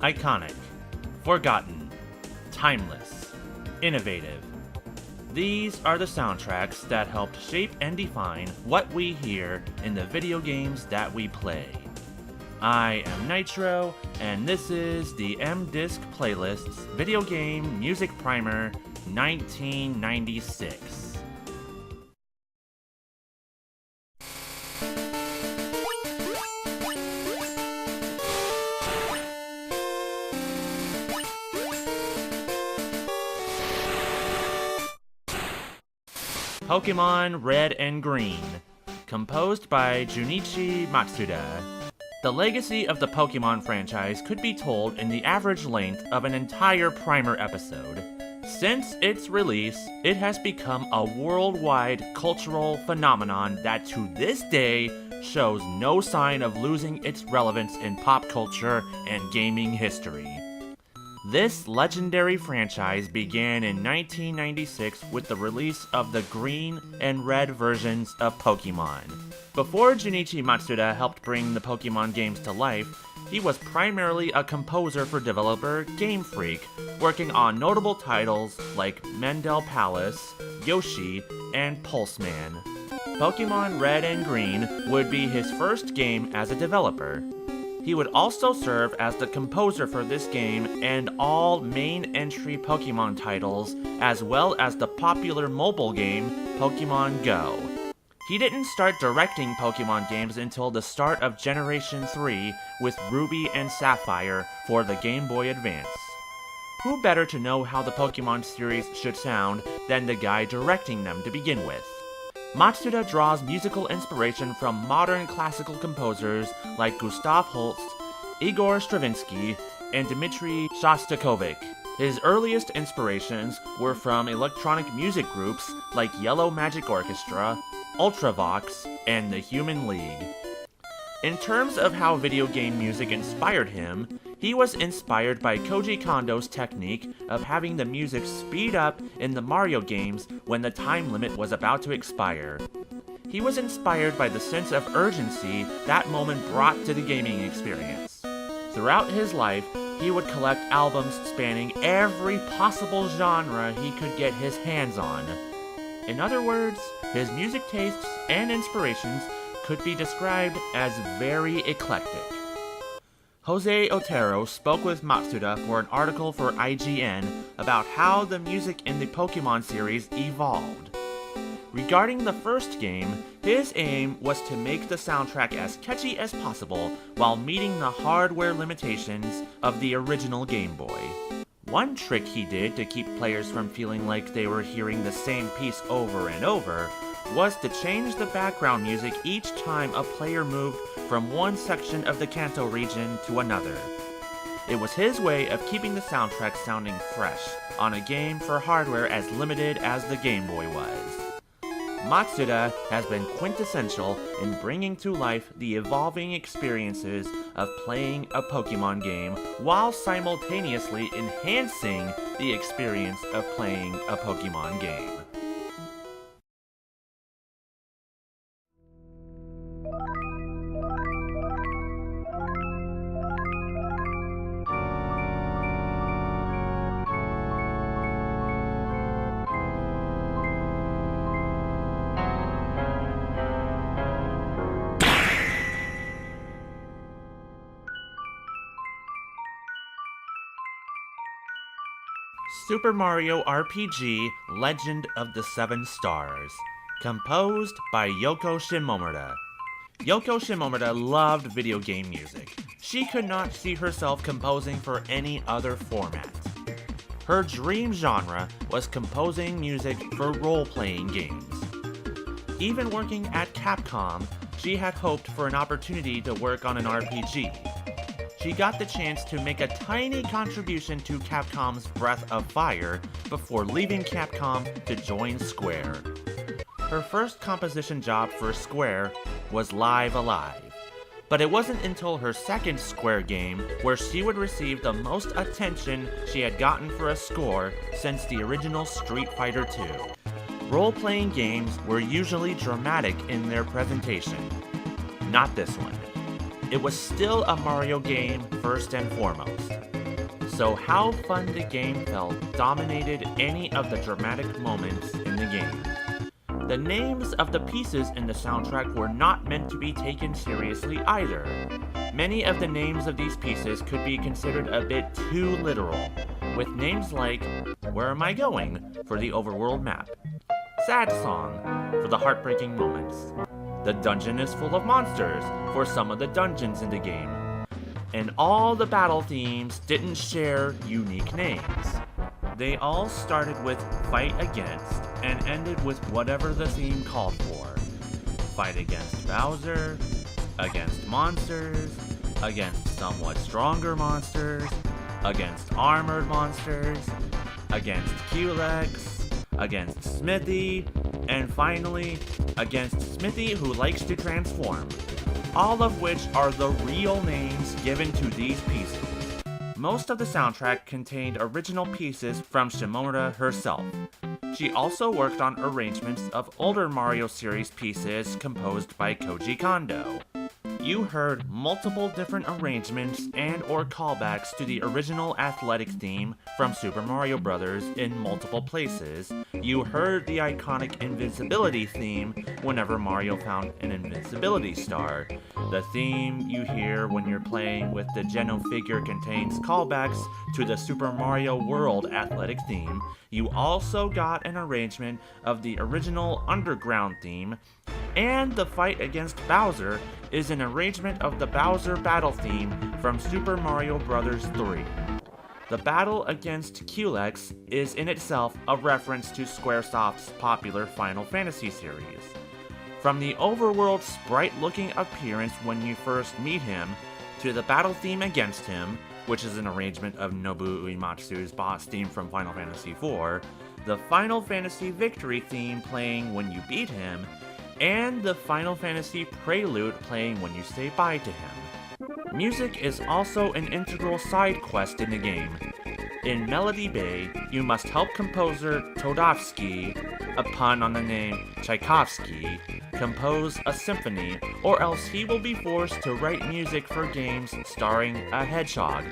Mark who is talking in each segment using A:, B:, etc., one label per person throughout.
A: iconic, forgotten, timeless, innovative. These are the soundtracks that helped shape and define what we hear in the video games that we play. I am Nitro, and this is the M-Disc Playlists Video Game Music Primer 1996. Pokemon Red and Green, composed by Junichi Matsuda. The legacy of the Pokemon franchise could be told in the average length of an entire primer episode. Since its release, it has become a worldwide cultural phenomenon that to this day shows no sign of losing its relevance in pop culture and gaming history. This legendary franchise began in 1996 with the release of the green and red versions of Pokemon. Before Junichi Matsuda helped bring the Pokemon games to life, he was primarily a composer for developer Game Freak, working on notable titles like Mendel Palace, Yoshi, and Pulseman. Pokemon Red and Green would be his first game as a developer. He would also serve as the composer for this game and all main entry Pokemon titles, as well as the popular mobile game Pokemon Go. He didn't start directing Pokemon games until the start of Generation 3 with Ruby and Sapphire for the Game Boy Advance. Who better to know how the Pokemon series should sound than the guy directing them to begin with? Matsuda draws musical inspiration from modern classical composers like Gustav Holst, Igor Stravinsky, and Dmitri Shostakovich. His earliest inspirations were from electronic music groups like Yellow Magic Orchestra, Ultravox, and the Human League. In terms of how video game music inspired him, he was inspired by Koji Kondo's technique of having the music speed up in the Mario games when the time limit was about to expire. He was inspired by the sense of urgency that moment brought to the gaming experience. Throughout his life, he would collect albums spanning every possible genre he could get his hands on. In other words, his music tastes and inspirations could be described as very eclectic. Jose Otero spoke with Matsuda for an article for IGN about how the music in the Pokemon series evolved. Regarding the first game, his aim was to make the soundtrack as catchy as possible while meeting the hardware limitations of the original Game Boy. One trick he did to keep players from feeling like they were hearing the same piece over and over was to change the background music each time a player moved from one section of the Kanto region to another. It was his way of keeping the soundtrack sounding fresh on a game for hardware as limited as the Game Boy was. Matsuda has been quintessential in bringing to life the evolving experiences of playing a Pokemon game while simultaneously enhancing the experience of playing a Pokemon game. Super Mario RPG Legend of the Seven Stars, composed by Yoko Shimomura. Yoko Shimomura loved video game music. She could not see herself composing for any other format. Her dream genre was composing music for role-playing games. Even working at Capcom, she had hoped for an opportunity to work on an RPG. She got the chance to make a tiny contribution to Capcom's Breath of Fire before leaving Capcom to join Square. Her first composition job for Square was Live Alive, but it wasn't until her second Square game where she would receive the most attention she had gotten for a score since the original Street Fighter II. Role-playing games were usually dramatic in their presentation. Not this one. it was still a Mario game first and foremost. So how fun the game felt dominated any of the dramatic moments in the game. The names of the pieces in the soundtrack were not meant to be taken seriously either. Many of the names of these pieces could be considered a bit too literal, with names like Where Am I Going for the overworld map, Sad Song for the heartbreaking moments, The Dungeon is Full of Monsters for some of the dungeons in the game, and all the battle themes didn't share unique names. They all started with Fight Against and ended with whatever the theme called for. Fight against Bowser, against monsters, against somewhat stronger monsters, against armored monsters, against Culex, against Smithy, and finally, against Smithy who likes to transform. All of which are the real names given to these pieces. Most of the soundtrack contained original pieces from Shimomura herself. She also worked on arrangements of older Mario series pieces composed by Koji Kondo. You heard multiple different arrangements and or callbacks to the original athletic theme from Super Mario Bros. In multiple places. You heard the iconic invincibility theme whenever Mario found an invincibility star. The theme you hear when you're playing with the Geno figure contains callbacks to the Super Mario World athletic theme. You also got an arrangement of the original Underground theme, and the fight against Bowser is an arrangement of the Bowser battle theme from Super Mario Bros. 3. The battle against Culex is in itself a reference to Squaresoft's popular Final Fantasy series. From the overworld sprite-looking appearance when you first meet him, to the battle theme against him, which is an arrangement of Nobuo Uematsu's boss theme from Final Fantasy IV, the Final Fantasy Victory theme playing when you beat him, and the Final Fantasy Prelude playing when you say bye to him. Music is also an integral side quest in the game. In Melody Bay, you must help composer Todovsky, a pun on the name Tchaikovsky, compose a symphony, or else he will be forced to write music for games starring a hedgehog,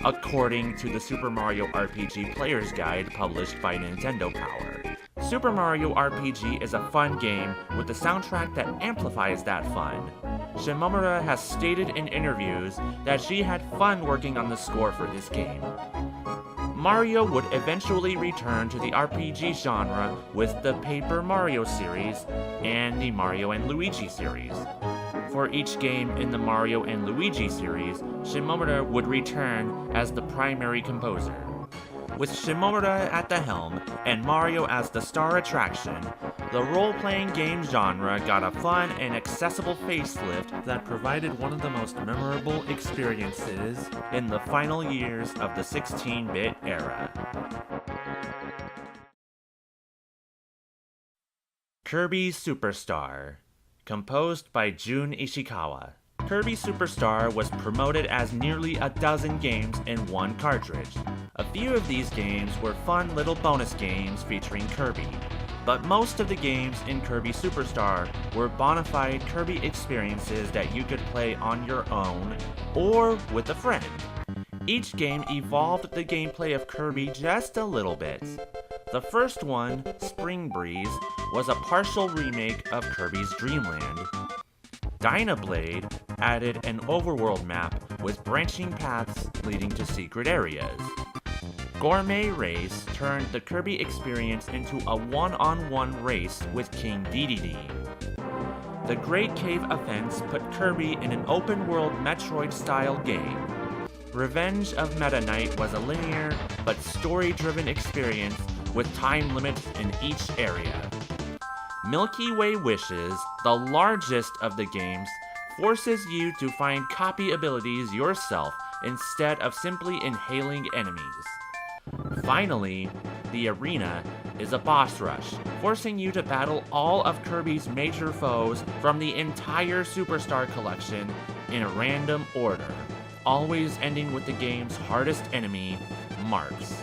A: according to the Super Mario RPG Player's Guide published by Nintendo Power. Super Mario RPG is a fun game with a soundtrack that amplifies that fun. Shimomura has stated in interviews that she had fun working on the score for this game. Mario would eventually return to the RPG genre with the Paper Mario series and the Mario & Luigi series. For each game in the Mario & Luigi series, Shimomura would return as the primary composer. With Shimomura at the helm and Mario as the star attraction, the role-playing game genre got a fun and accessible facelift that provided one of the most memorable experiences in the final years of the 16-bit era. Kirby Superstar, composed by Jun Ishikawa. Kirby Superstar was promoted as nearly a dozen games in one cartridge. A few of these games were fun little bonus games featuring Kirby, but most of the games in Kirby Superstar were bona fide Kirby experiences that you could play on your own or with a friend. Each game evolved the gameplay of Kirby just a little bit. The first one, Spring Breeze, was a partial remake of Kirby's Dream Land. Dynablade added an overworld map with branching paths leading to secret areas. Gourmet Race turned the Kirby experience into a one-on-one race with King Dedede. The Great Cave Offense put Kirby in an open-world Metroid-style game. Revenge of Meta Knight was a linear but story-driven experience with time limits in each area. Milky Way Wishes, the largest of the games, forces you to find copy abilities yourself instead of simply inhaling enemies. Finally, the arena is a boss rush, forcing you to battle all of Kirby's major foes from the entire Superstar collection in a random order, always ending with the game's hardest enemy, Marks.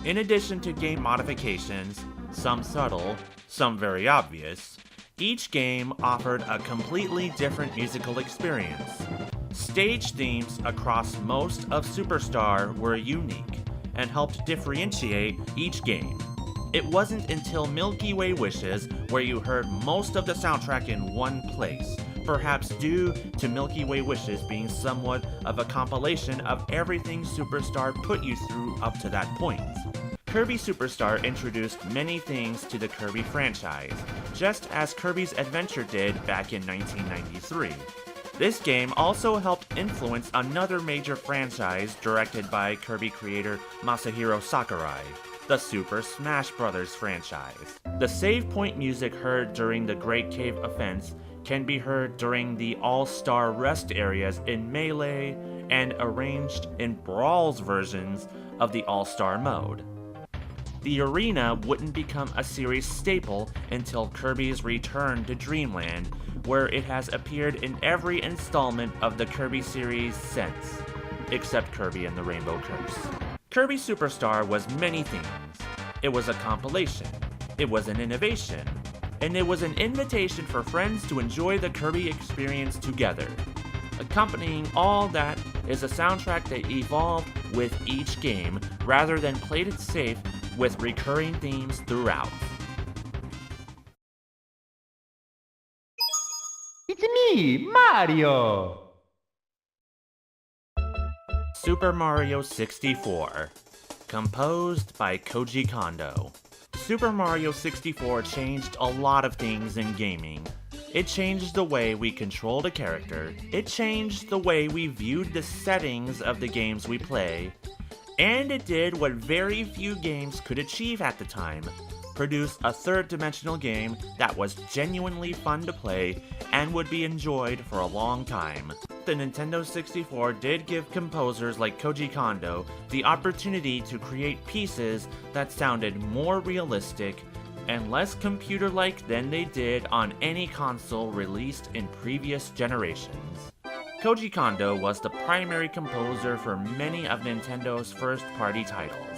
A: In addition to game modifications, some subtle, some very obvious, each game offered a completely different musical experience. stage themes across most of Superstar were unique and helped differentiate each game. It wasn't until Milky Way Wishes where you heard most of the soundtrack in one place, perhaps due to Milky Way Wishes being somewhat of a compilation of everything Superstar put you through up to that point. Kirby Superstar introduced many things to the Kirby franchise, just as Kirby's Adventure did back in 1993. This game also helped influence another major franchise directed by Kirby creator Masahiro Sakurai, the Super Smash Bros. Franchise. The save point music heard during the Great Cave Offense can be heard during the All-Star Rest areas in Melee and arranged in Brawl's versions of the All-Star mode. The arena wouldn't become a series staple until Kirby's return to Dreamland, where it has appeared in every installment of the Kirby series since, except Kirby and the Rainbow Curse. Kirby Superstar was many things. It was a compilation, it was an innovation, and it was an invitation for friends to enjoy the Kirby experience together. Accompanying all that is a soundtrack that evolved with each game rather than played it safe with recurring themes throughout.
B: It's me, Mario!
A: Super Mario 64, composed by Koji Kondo. Super Mario 64 changed a lot of things in gaming. It changed the way we controlled a character, it changed the way we viewed the settings of the games we play, and it did what very few games could achieve at the time: produce a third-dimensional game that was genuinely fun to play and would be enjoyed for a long time. The Nintendo 64 did give composers like Koji Kondo the opportunity to create pieces that sounded more realistic and less computer-like than they did on any console released in previous generations. Koji Kondo was the primary composer for many of Nintendo's first-party titles.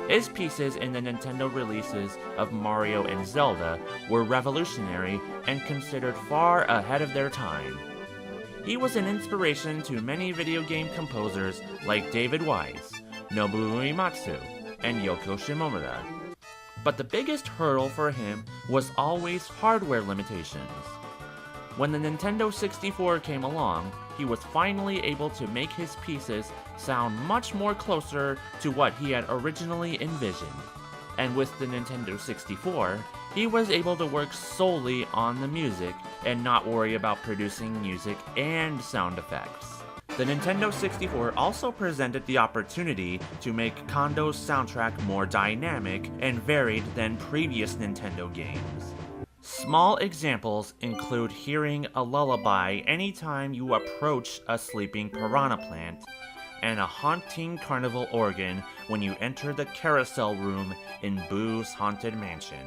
A: His pieces in the Nintendo releases of Mario and Zelda were revolutionary and considered far ahead of their time. He was an inspiration to many video game composers like David Wise, Nobuo Uematsu, and Yoko Shimomura. But the biggest hurdle for him was always hardware limitations. When the Nintendo 64 came along, he was finally able to make his pieces sound much more closer to what he had originally envisioned. And with the Nintendo 64, he was able to work solely on the music and not worry about producing music and sound effects. The Nintendo 64 also presented the opportunity to make Kondo's soundtrack more dynamic and varied than previous Nintendo games. Small examples include hearing a lullaby anytime you approach a sleeping piranha plant, and a haunting carnival organ when you enter the carousel room in Boo's Haunted Mansion.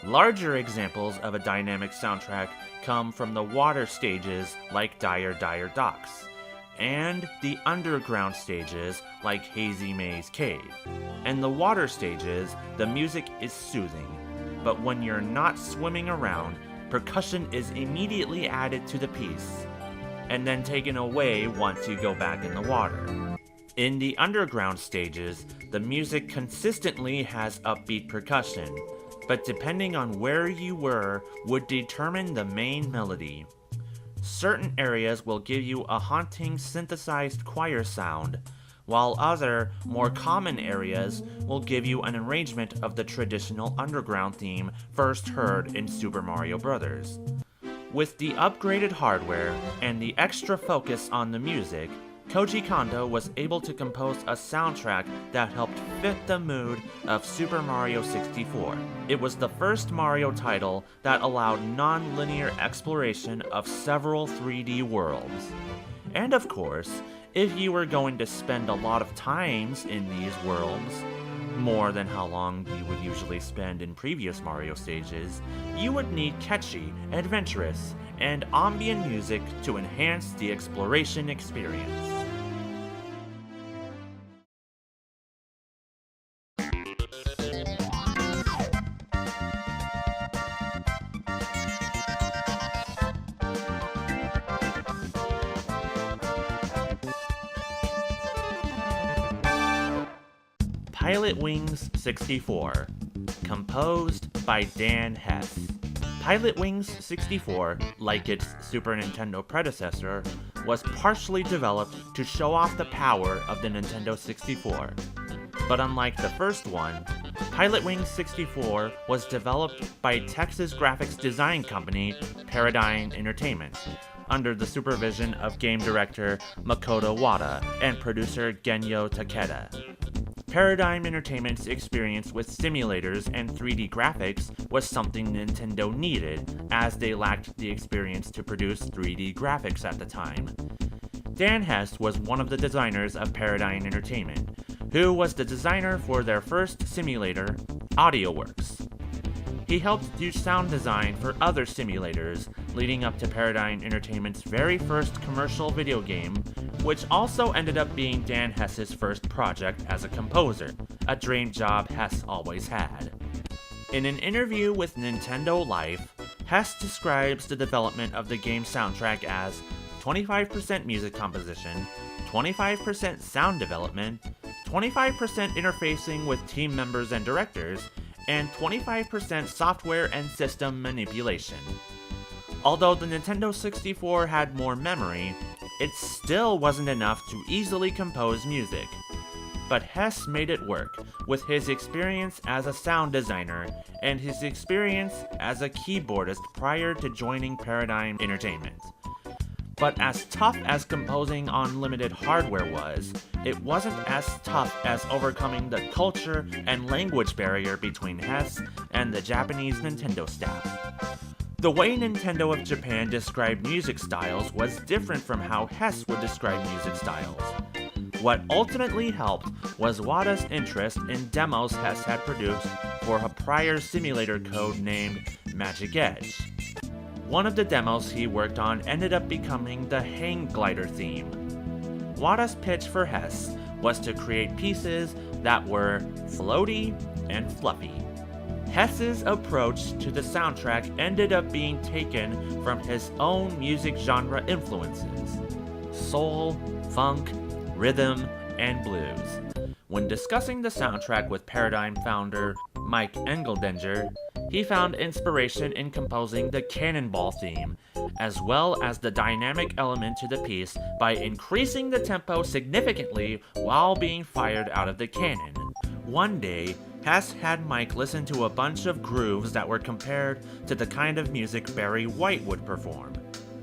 A: Larger examples of a dynamic soundtrack come from the water stages like Dire Dire Docks, and the underground stages like Hazy Maze Cave. In the water stages, the music is soothing, but when you're not swimming around, percussion is immediately added to the piece, and then taken away once you go back in the water. In the underground stages, the music consistently has upbeat percussion, but depending on where you were would determine the main melody. Certain areas will give you a haunting synthesized choir sound, while other, more common areas will give you an arrangement of the traditional underground theme first heard in Super Mario Bros. With the upgraded hardware and the extra focus on the music, Koji Kondo was able to compose a soundtrack that helped fit the mood of Super Mario 64. It was the first Mario title that allowed non-linear exploration of several 3D worlds. And of course, if you were going to spend a lot of times in these worlds, more than how long you would usually spend in previous Mario stages, you would need catchy, adventurous, and ambient music to enhance the exploration experience. Pilotwings 64, composed by Dan Hess. Pilotwings 64, like its Super Nintendo predecessor, was partially developed to show off the power of the Nintendo 64. But unlike the first one, Pilotwings 64 was developed by Texas graphics design company Parazzing Entertainment, under the supervision of game director Makoto Wada and producer Genyo Takeda. Parazzing Entertainment's experience with simulators and 3D graphics was something Nintendo needed, as they lacked the experience to produce 3D graphics at the time. Dan Hess was one of the designers of Parazzing Entertainment, who was the designer for their first simulator, AudioWorks. He helped do sound design for other simulators, leading up to Parazzing Entertainment's very first commercial video game, which also ended up being Dan Hess's first project as a composer, a dream job Hess always had. In an interview with Nintendo Life, Hess describes the development of the game's soundtrack as 25% music composition, 25% sound development, 25% interfacing with team members and directors, and 25% software and system manipulation. Although the Nintendo 64 had more memory, it still wasn't enough to easily compose music. But Hess made it work, with his experience as a sound designer and his experience as a keyboardist prior to joining Parazzing Entertainment. But as tough as composing on limited hardware was, it wasn't as tough as overcoming the culture and language barrier between Hess and the Japanese Nintendo staff. The way Nintendo of Japan described music styles was different from how Hess would describe music styles. What ultimately helped was Wada's interest in demos Hess had produced for a prior simulator code named Magic Edge. One of the demos he worked on ended up becoming the Hang Glider theme. Wada's pitch for Hess was to create pieces that were floaty and fluffy. Hess's approach to the soundtrack ended up being taken from his own music genre influences: soul, funk, rhythm, and blues. When discussing the soundtrack with Parazzing founder Mike Engeldinger, he found inspiration in composing the Cannonball theme, as well as the dynamic element to the piece by increasing the tempo significantly while being fired out of the cannon. One day, Hess had Mike listen to a bunch of grooves that were compared to the kind of music Barry White would perform.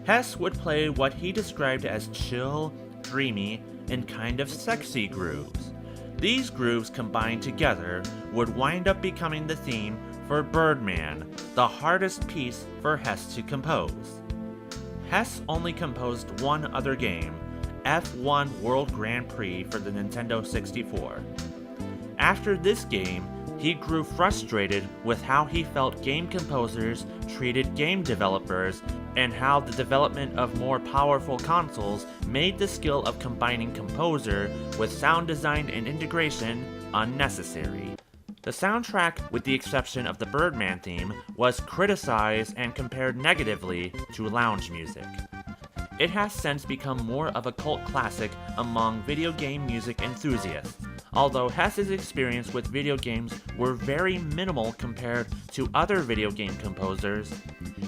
A: Hess would play what he described as chill, dreamy, and kind of sexy grooves. These grooves combined together would wind up becoming the theme for Birdman, the hardest piece for Hess to compose. Hess only composed one other game, F1 World Grand Prix for the Nintendo 64. After this game, he grew frustrated with how he felt game composers treated game developers and how the development of more powerful consoles made the skill of combining composer with sound design and integration unnecessary. The soundtrack, with the exception of the Birdman theme, was criticized and compared negatively to lounge music. It has since become more of a cult classic among video game music enthusiasts, although Hess's experience with video games were very minimal compared to other video game composers.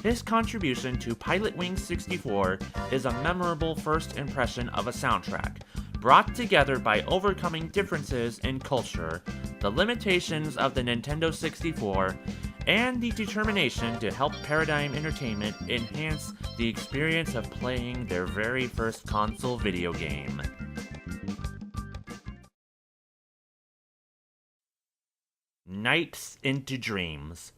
A: His contribution to Pilotwings 64 is a memorable first impression of a soundtrack, brought together by overcoming differences in culture, the limitations of the Nintendo 64, and the determination to help Parazzing Entertainment enhance the experience of playing their very first console video game. Nights into Dreams,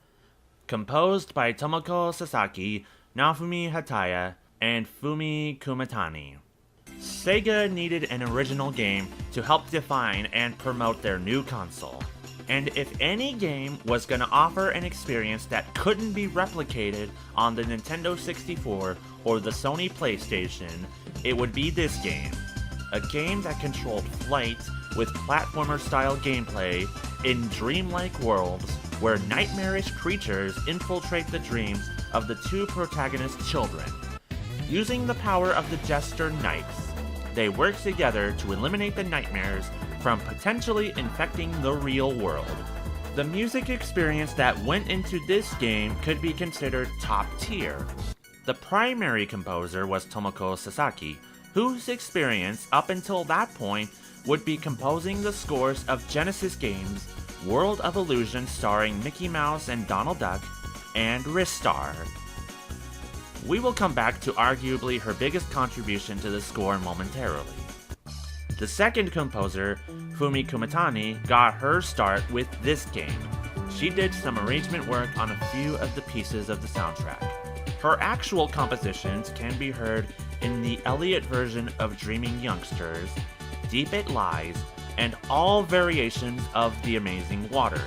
A: composed by Tomoko Sasaki, Naofumi Hataya, and Fumi Kumatani. Sega needed an original game to help define and promote their new console. And if any game was going to offer an experience that couldn't be replicated on the Nintendo 64 or the Sony PlayStation, it would be this game. A game that controlled flight with platformer-style gameplay in dreamlike worlds where nightmarish creatures infiltrate the dreams of the two protagonist children. Using the power of the Jester Knights, they work together to eliminate the nightmares from potentially infecting the real world. The music experience that went into this game could be considered top tier. The primary composer was Tomoko Sasaki, whose experience up until that point would be composing the scores of Genesis games World of Illusion starring Mickey Mouse and Donald Duck, and Ristar. We will come back to arguably her biggest contribution to the score momentarily. The second composer, Fumi Kumatani, got her start with this game. She did some arrangement work on a few of the pieces of the soundtrack. Her actual compositions can be heard in the Elliott version of Dreaming Youngsters, Deep It Lies, and all variations of The Amazing Water.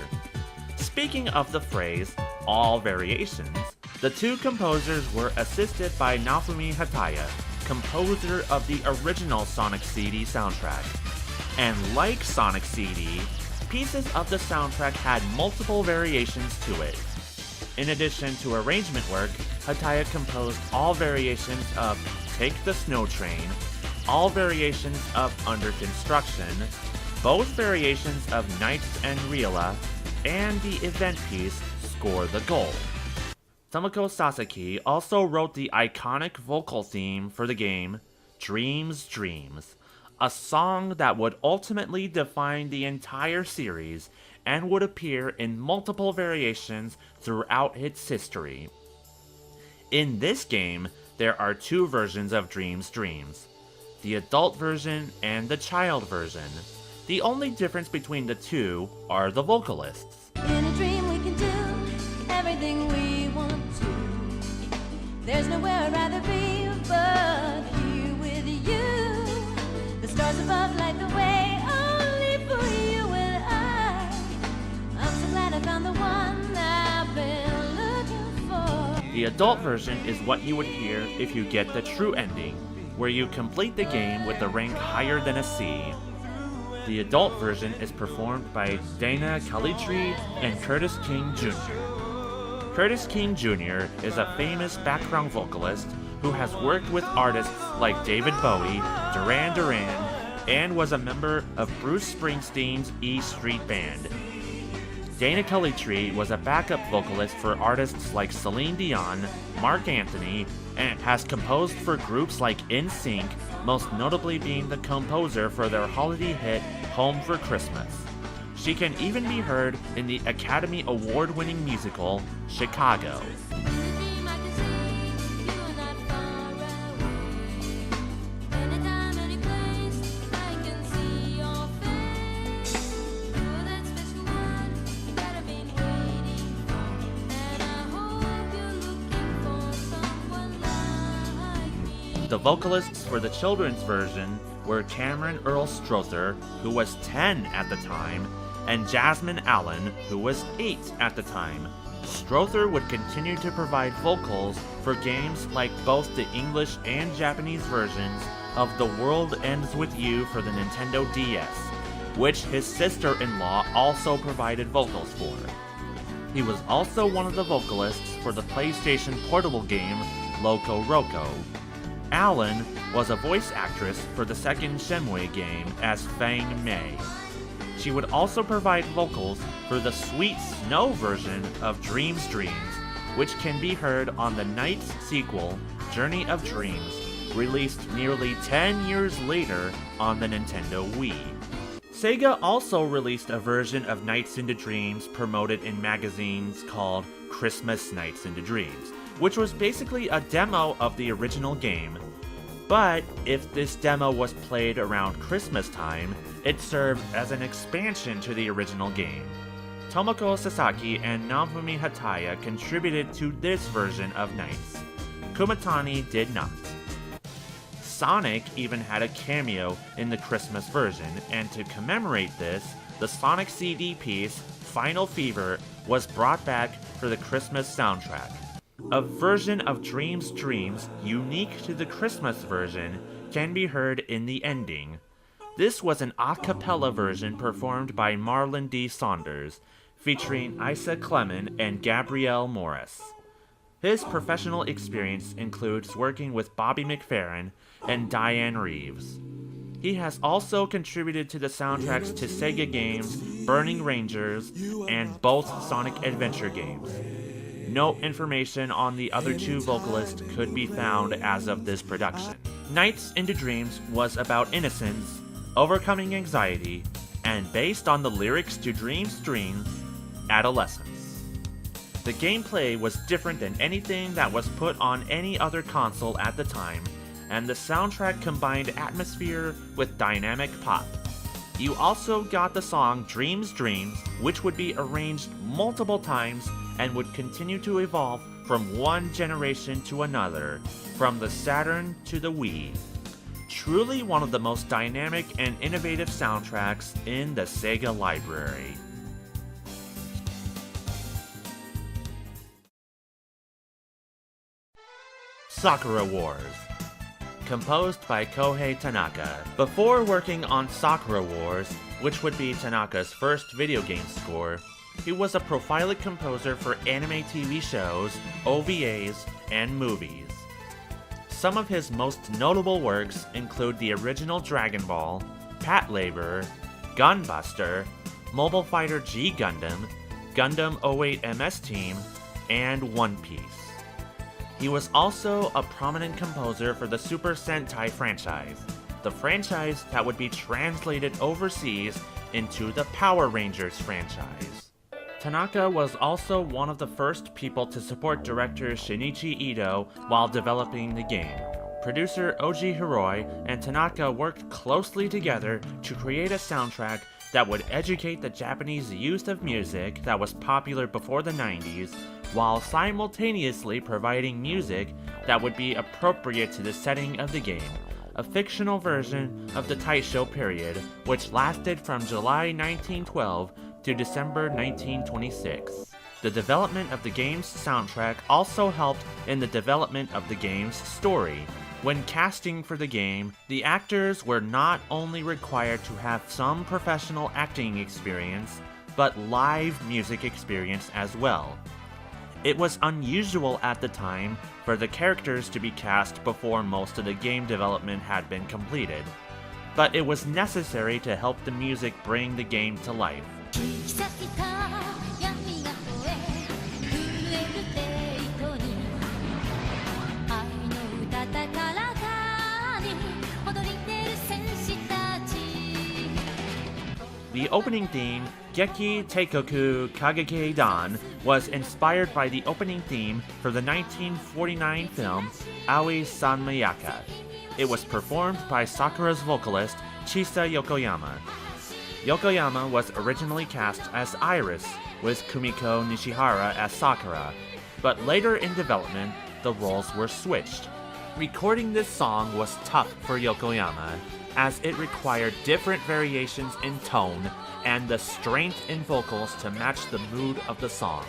A: Speaking of the phrase, all variations, the two composers were assisted by Naofumi Hataya, composer of the original Sonic CD soundtrack. And like Sonic CD, pieces of the soundtrack had multiple variations to it. In addition to arrangement work, Hataya composed all variations of Take the Snow Train, all variations of Under Construction, both variations of Nights and Rila, and the event piece Score the Goal. Tomoko Sasaki also wrote the iconic vocal theme for the game, Dreams, Dreams, a song that would ultimately define the entire series and would appear in multiple variations throughout its history. In this game, there are two versions of Dreams, Dreams, the adult version and the child version. The only difference between the two are the vocalists.
C: In a dream we can do everything we want to. There's nowhere I'd rather be but here with you. The stars above light the way only for you and I'm so glad I found the one I've been looking for.
A: The adult version is what you would hear if you get the true ending, where you complete the game with a rank higher than a C. The adult version is performed by Dana Calitri and Curtis King Jr. Curtis King Jr. is a famous background vocalist who has worked with artists like David Bowie, Duran Duran, and was a member of Bruce Springsteen's E Street Band. Dana Calitri was a backup vocalist for artists like Celine Dion, Mark Anthony, and has composed for groups like NSYNC, most notably being the composer for their holiday hit Home for Christmas. She can even be heard in the Academy Award-winning musical Chicago. The vocalists for the children's version were Cameron Earl Strother, who was 10 at the time, and Jasmine Allen, who was 8 at the time. Strother would continue to provide vocals for games like both the English and Japanese versions of The World Ends With You for the Nintendo DS, which his sister-in-law also provided vocals for. He was also one of the vocalists for the PlayStation portable game Loco Roco. Allen was a voice actress for the second Shenmue game as Fang Mei. She would also provide vocals for the Sweet Snow version of Dreams Dreams, which can be heard on the NiGHTS sequel, Journey of Dreams, released nearly 10 years later on the Nintendo Wii. Sega also released a version of Nights into Dreams promoted in magazines called Christmas Nights into Dreams, which was basically a demo of the original game. But if this demo was played around Christmas time, it served as an expansion to the original game. Tomoko Sasaki and Naofumi Hataya contributed to this version of Nights. Kumatani did not. Sonic even had a cameo in the Christmas version, and to commemorate this, the Sonic CD piece, Final Fever, was brought back for the Christmas soundtrack. A version of Dreams Dreams, unique to the Christmas version, can be heard in the ending. This was an a cappella version performed by Marlon D. Saunders, featuring Isa Clement and Gabrielle Morris. His professional experience includes working with Bobby McFerrin and Diane Reeves. He has also contributed to the soundtracks to Sega games Burning Rangers and both Sonic Adventure games. No information on the other two vocalists could be found as of this production. Nights into Dreams was about innocence, overcoming anxiety, and based on the lyrics to Dreams, adolescence. The gameplay was different than anything that was put on any other console at the time, and the soundtrack combined atmosphere with dynamic pop. You also got the song Dreams, which would be arranged multiple times and would continue to evolve from one generation to another, from the Saturn to the Wii. Truly one of the most dynamic and innovative soundtracks in the Sega library. Sakura Wars. Composed by Kohei Tanaka. Before working on Sakura Wars, which would be Tanaka's first video game score, he was a prolific composer for anime TV shows, OVAs, and movies. Some of his most notable works include the original Dragon Ball, Patlabor, Gunbuster, Mobile Fighter G Gundam, Gundam 08 MS Team, and One Piece. He was also a prominent composer for the Super Sentai franchise, the franchise that would be translated overseas into the Power Rangers franchise. Tanaka was also one of the first people to support director Shinichi Ito while developing the game. Producer Oji Hiroi and Tanaka worked closely together to create a soundtrack that would educate the Japanese youth of music that was popular before the 90s, while simultaneously providing music that would be appropriate to the setting of the game, a fictional version of the Taisho period, which lasted from July 1912 to December 1926. The development of the game's soundtrack also helped in the development of the game's story. When casting for the game, the actors were not only required to have some professional acting experience, but live music experience as well. It was unusual at the time for the characters to be cast before most of the game development had been completed, but it was necessary to help the music bring the game to life. The opening theme, Geki Teikoku Kageki Dan, was inspired by the opening theme for the 1949 film Aoi Sanmayaka. It was performed by Sakura's vocalist, Chisa Yokoyama. Yokoyama was originally cast as Iris, with Kumiko Nishihara as Sakura, but later in development, the roles were switched. Recording this song was tough for Yokoyama, as it required different variations in tone and the strength in vocals to match the mood of the song.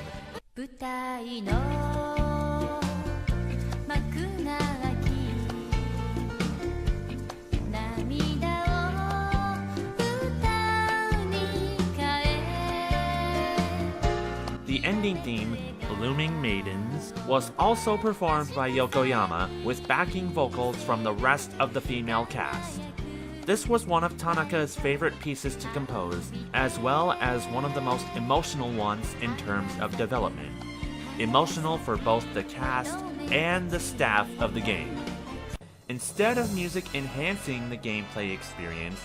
A: The ending theme, Blooming Maidens, was also performed by Yokoyama with backing vocals from the rest of the female cast. This was one of Tanaka's favorite pieces to compose, as well as one of the most emotional ones in terms of development. Emotional for both the cast and the staff of the game. Instead of music enhancing the gameplay experience,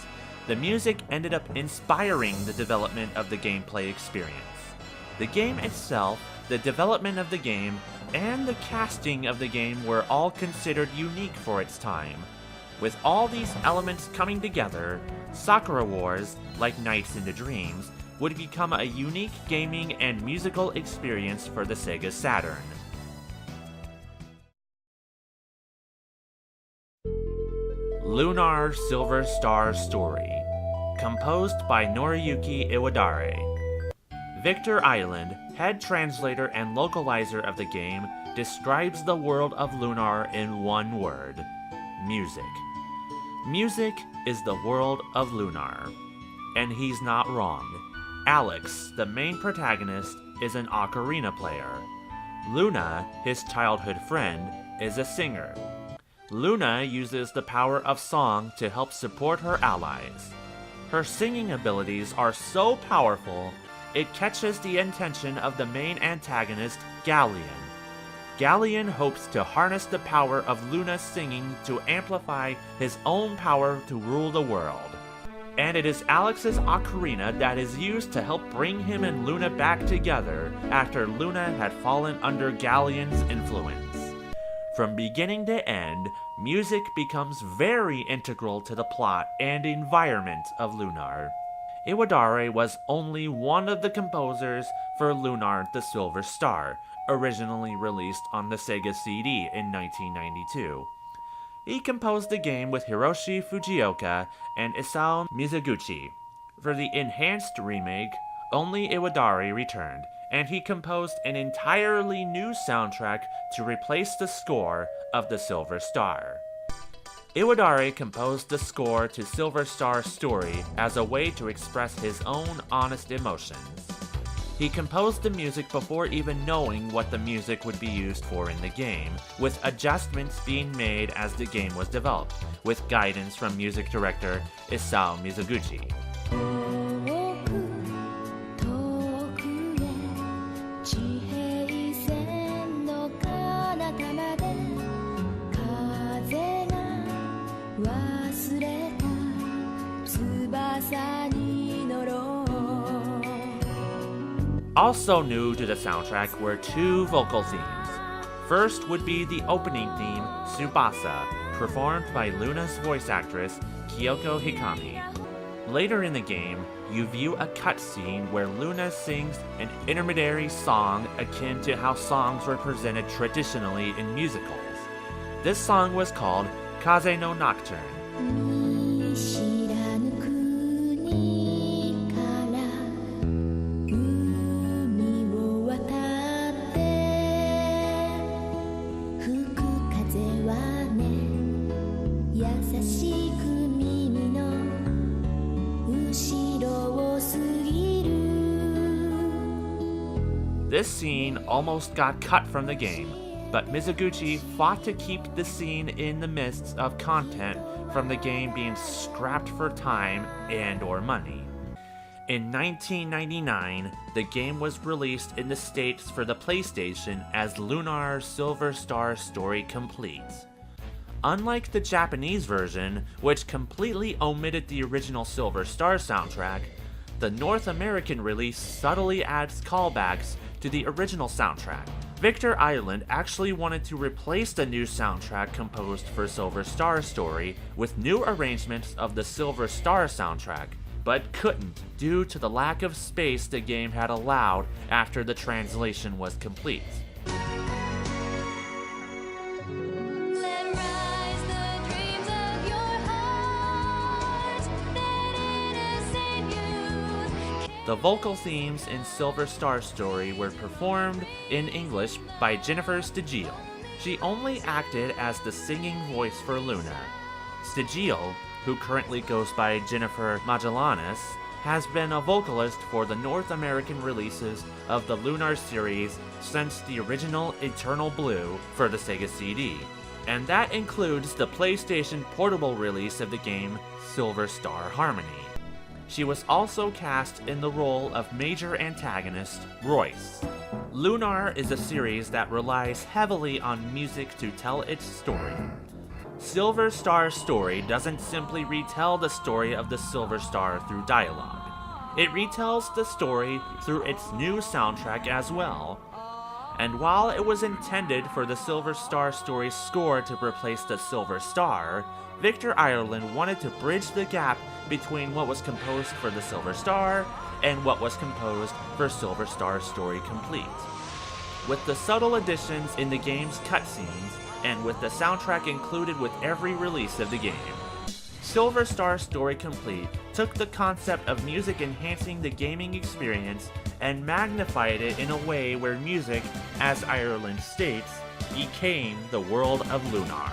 A: the music ended up inspiring the development of the gameplay experience. The game itself, the development of the game, and the casting of the game were all considered unique for its time. With all these elements coming together, Sakura Wars, like Nights into Dreams, would become a unique gaming and musical experience for the Sega Saturn. Lunar Silver Star Story. Composed by Noriyuki Iwadare. Victor Island, head translator and localizer of the game, describes the world of Lunar in one word: music. Music is the world of Lunar. And he's not wrong. Alex, the main protagonist, is an ocarina player. Luna, his childhood friend, is a singer. Luna uses the power of song to help support her allies. Her singing abilities are so powerful, it catches the attention of the main antagonist, Galleon. Galleon hopes to harness the power of Luna's singing to amplify his own power to rule the world. And it is Alex's ocarina that is used to help bring him and Luna back together after Luna had fallen under Galleon's influence. From beginning to end, music becomes very integral to the plot and environment of Lunar. Iwadare was only one of the composers for Lunar the Silver Star, originally released on the Sega CD in 1992. He composed the game with Hiroshi Fujioka and Isao Mizuguchi. For the enhanced remake, only Iwadare returned, and he composed an entirely new soundtrack to replace the score of the Silver Star. Iwadare composed the score to Silver Star's story as a way to express his own honest emotions. He composed the music before even knowing what the music would be used for in the game, with adjustments being made as the game was developed, with guidance from music director Isao Mizuguchi. Also new to the soundtrack were two vocal themes. First would be the opening theme, Tsubasa, performed by Luna's voice actress, Kyoko Hikami. Later in the game, you view a cutscene where Luna sings an intermediary song akin to how songs were presented traditionally in musicals. This song was called Kaze no Nocturne. This scene almost got cut from the game, but Mizuguchi fought to keep the scene in the midst of content from the game being scrapped for time and/or money. In 1999, the game was released in the States for the PlayStation as Lunar Silver Star Story Complete. Unlike the Japanese version, which completely omitted the original Silver Star soundtrack, the North American release subtly adds callbacks to the original soundtrack. Victor Ireland actually wanted to replace the new soundtrack composed for Silver Star Story with new arrangements of the Silver Star soundtrack, but couldn't due to the lack of space the game had allowed after the translation was complete. The vocal themes in Silver Star Story were performed in English by Jennifer Stigil. She only acted as the singing voice for Luna. Stigil, who currently goes by Jennifer Magellanes, has been a vocalist for the North American releases of the Lunar series since the original Eternal Blue for the Sega CD, and that includes the PlayStation Portable release of the game Silver Star Harmony. She was also cast in the role of major antagonist Royce. Lunar is a series that relies heavily on music to tell its story. Silver Star Story doesn't simply retell the story of the Silver Star through dialogue. It retells the story through its new soundtrack as well. And while it was intended for the Silver Star Story score to replace the Silver Star, Victor Ireland wanted to bridge the gap between what was composed for the Silver Star and what was composed for Silver Star Story Complete. With the subtle additions in the game's cutscenes, and with the soundtrack included with every release of the game, Silver Star Story Complete took the concept of music enhancing the gaming experience and magnified it in a way where music, as Ireland states, became the world of Lunar.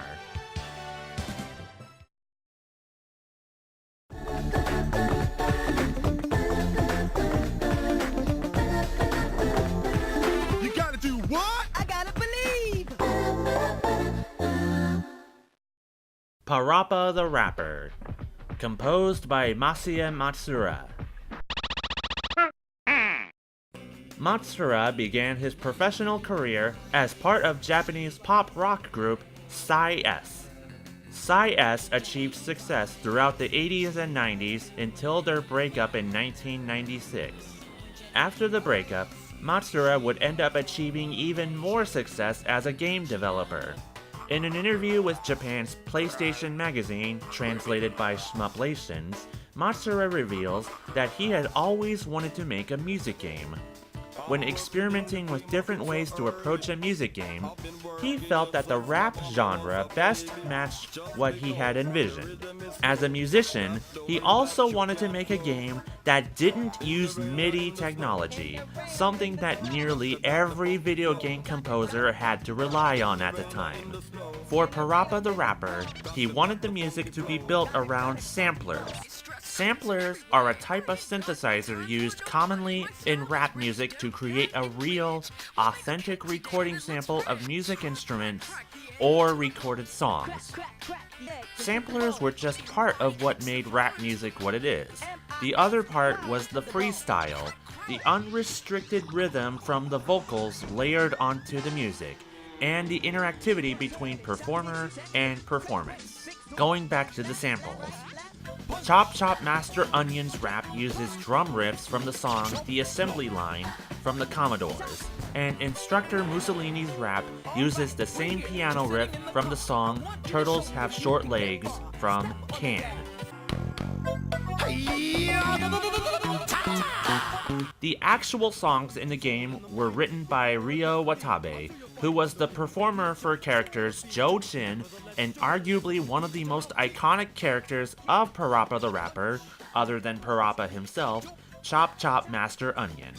A: Parappa the Rapper, composed by Masaya Matsuura. Matsuura began his professional career as part of Japanese pop rock group Psy-S. Psy-S achieved success throughout the 80s and 90s until their breakup in 1996. After the breakup, Matsuura would end up achieving even more success as a game developer. In an interview with Japan's PlayStation magazine, translated by shmuplations, Matsuura reveals that he had always wanted to make a music game. When experimenting with different ways to approach a music game, he felt that the rap genre best matched what he had envisioned. As a musician, he also wanted to make a game that didn't use MIDI technology, something that nearly every video game composer had to rely on at the time. For Parappa the Rapper, he wanted the music to be built around samplers. Samplers are a type of synthesizer used commonly in rap music to create a real, authentic recording sample of music instruments or recorded songs. Samplers were just part of what made rap music what it is. The other part was the freestyle, the unrestricted rhythm from the vocals layered onto the music, and the interactivity between performer and performance. Going back to the samples. Chop Chop Master Onion's rap uses drum riffs from the song The Assembly Line from the Commodores, and Instructor Mussolini's rap uses the same piano riff from the song Turtles Have Short Legs from Can. The actual songs in the game were written by Ryo Watabe, who was the performer for characters Joe Chin and arguably one of the most iconic characters of Parappa the Rapper, other than Parappa himself, Chop Chop Master Onion.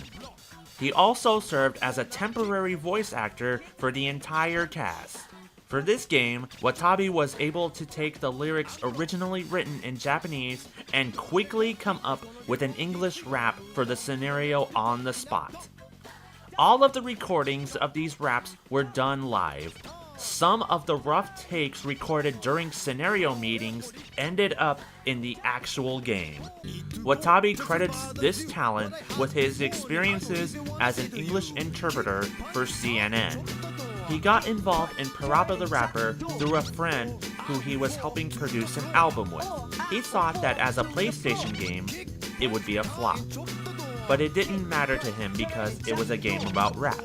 A: He also served as a temporary voice actor for the entire cast. For this game, Watabe was able to take the lyrics originally written in Japanese and quickly come up with an English rap for the scenario on the spot. All of the recordings of these raps were done live. Some of the rough takes recorded during scenario meetings ended up in the actual game. Watabe credits this talent with his experiences as an English interpreter for CNN. He got involved in Parappa the Rapper through a friend who he was helping produce an album with. He thought that as a PlayStation game, it would be a flop. But it didn't matter to him because it was a game about rap.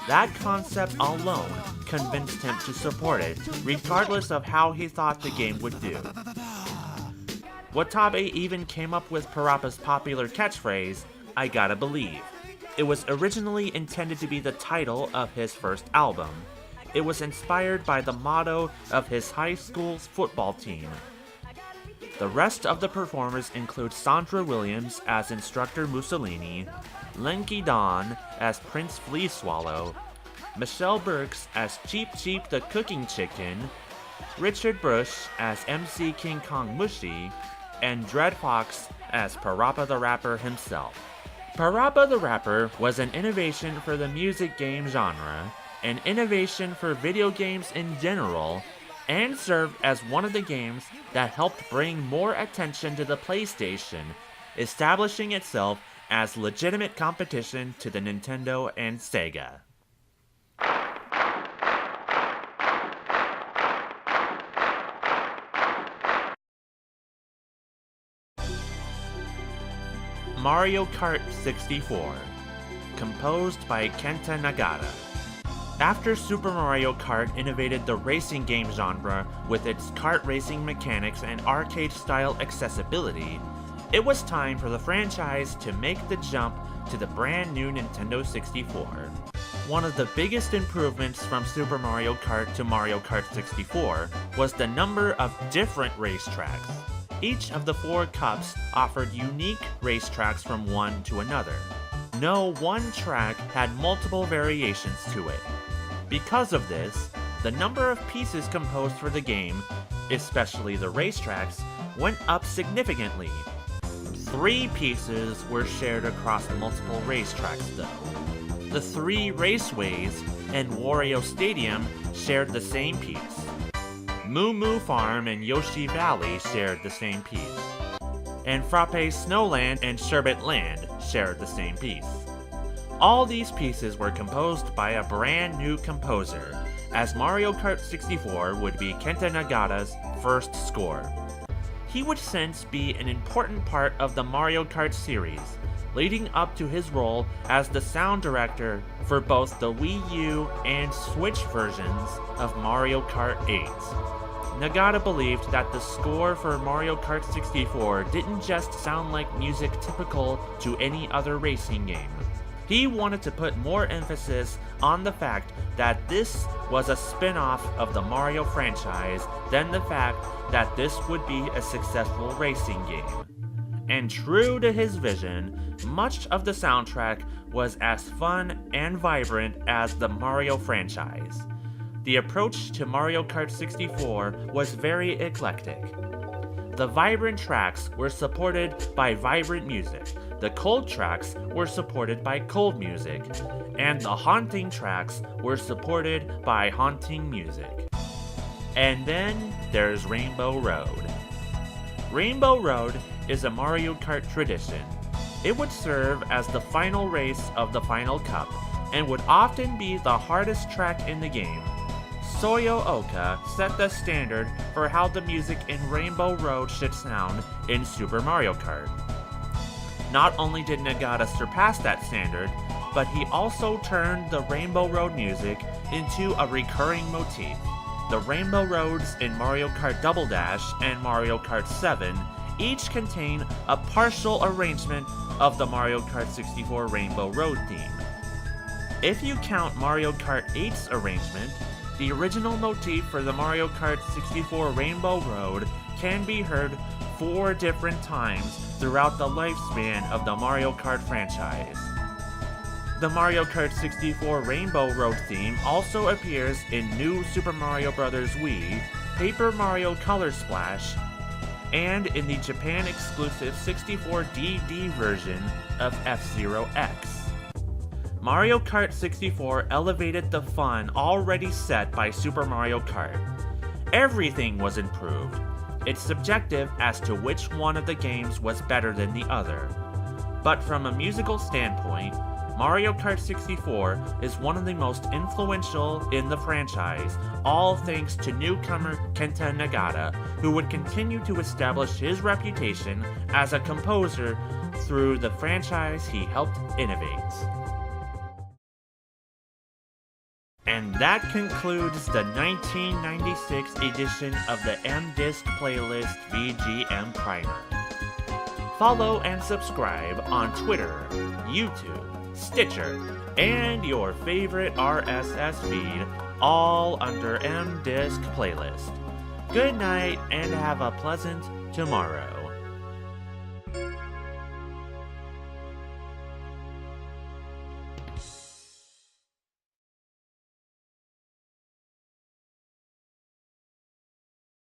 A: That concept alone convinced him to support it, regardless of how he thought the game would do. Watabe even came up with Parappa's popular catchphrase, "I gotta believe." It was originally intended to be the title of his first album. It was inspired by the motto of his high school's football team. The rest of the performers include Sandra Williams as Instructor Mussolini, Lenky Don as Prince Flea Swallow, Michelle Burks as Cheep Cheep the Cooking Chicken, Richard Bush as MC King Kong Mushy, and Dread Fox as Parappa the Rapper himself. Parappa the Rapper was an innovation for the music game genre, an innovation for video games in general, and served as one of the games that helped bring more attention to the PlayStation, establishing itself as legitimate competition to the Nintendo and Sega. Mario Kart 64, composed by Kenta Nagata. After Super Mario Kart innovated the racing game genre with its kart racing mechanics and arcade-style accessibility, it was time for the franchise to make the jump to the brand new Nintendo 64. One of the biggest improvements from Super Mario Kart to Mario Kart 64 was the number of different racetracks. Each of the 4 cups offered unique racetracks from one to another. No one track had multiple variations to it. Because of this, the number of pieces composed for the game, especially the racetracks, went up significantly. 3 pieces were shared across multiple racetracks though. The 3 raceways and Wario Stadium shared the same piece. Moo Moo Farm and Yoshi Valley shared the same piece. And Frappe Snowland and Sherbet Land shared the same piece. All these pieces were composed by a brand new composer, as Mario Kart 64 would be Kenta Nagata's first score. He would since be an important part of the Mario Kart series, leading up to his role as the sound director for both the Wii U and Switch versions of Mario Kart 8. Nagata believed that the score for Mario Kart 64 didn't just sound like music typical to any other racing game. He wanted to put more emphasis on the fact that this was a spin-off of the Mario franchise than the fact that this would be a successful racing game. And true to his vision, much of the soundtrack was as fun and vibrant as the Mario franchise. The approach to Mario Kart 64 was very eclectic. The vibrant tracks were supported by vibrant music, the cold tracks were supported by cold music, and the haunting tracks were supported by haunting music. And then there's Rainbow Road. Rainbow Road is a Mario Kart tradition. It would serve as the final race of the Final Cup, and would often be the hardest track in the game. Soyo Oka set the standard for how the music in Rainbow Road should sound in Super Mario Kart. Not only did Nagata surpass that standard, but he also turned the Rainbow Road music into a recurring motif. The Rainbow Roads in Mario Kart Double Dash and Mario Kart 7 each contain a partial arrangement of the Mario Kart 64 Rainbow Road theme. If you count Mario Kart 8's arrangement, the original motif for the Mario Kart 64 Rainbow Road can be heard 4 different times throughout the lifespan of the Mario Kart franchise. The Mario Kart 64 Rainbow Road theme also appears in New Super Mario Bros. Wii, Paper Mario Color Splash, and in the Japan-exclusive 64DD version of F-Zero X. Mario Kart 64 elevated the fun already set by Super Mario Kart. Everything was improved. It's subjective as to which one of the games was better than the other. But from a musical standpoint, Mario Kart 64 is one of the most influential in the franchise, all thanks to newcomer Kenta Nagata, who would continue to establish his reputation as a composer through the franchise he helped innovate. And that concludes the 1996 edition of the M-Disc Playlist VGM Primer. Follow and subscribe on Twitter, YouTube, Stitcher, and your favorite RSS feed, all under M-Disc Playlist. Good night and have a pleasant tomorrow.